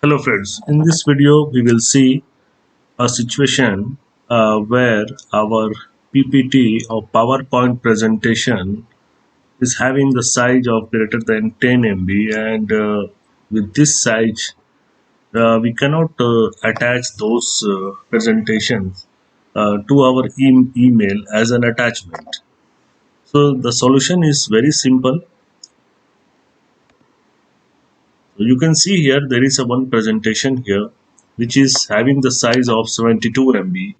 Hello friends, in this video we will see a situation where our PPT or PowerPoint presentation is having the size of greater than 10 MB, and with this size we cannot attach those presentations to our email as an attachment. So the solution is very simple. You can see here there is a one presentation here which is having the size of 72 MB.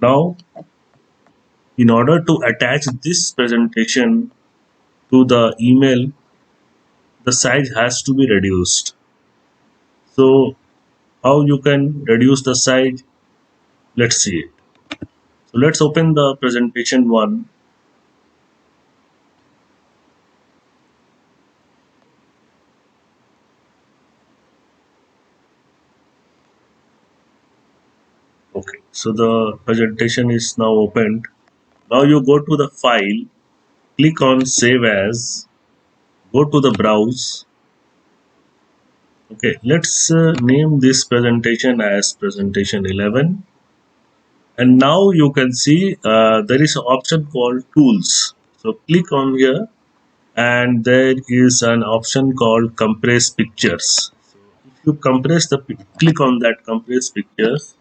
Now, in order to attach this presentation to the email, the size has to be reduced. So, how you can reduce the size? Let's see it. So, let's open the presentation one. Okay, so the presentation is now opened. Now you go to the file, click on save as, go to the browse. Okay, let's name this presentation as presentation 11. And now you can see there is an option called tools. So click on here and there is an option called compress pictures. So if you compress the click on that compress pictures,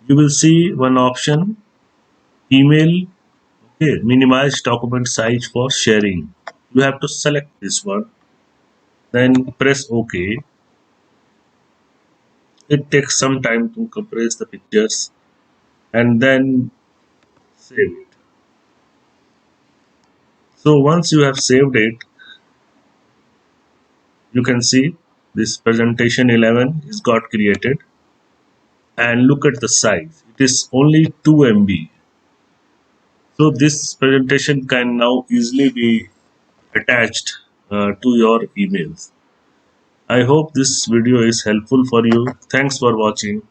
you will see one option, email. Okay, minimize document size for sharing. You have to select this one, then press OK. It takes some time to compress the pictures and then save it. So once you have saved it, you can see this presentation 11 is got created, and look at the size, it is only 2 MB. So this presentation can now easily be attached to your emails. I hope this video is helpful for you. Thanks for watching.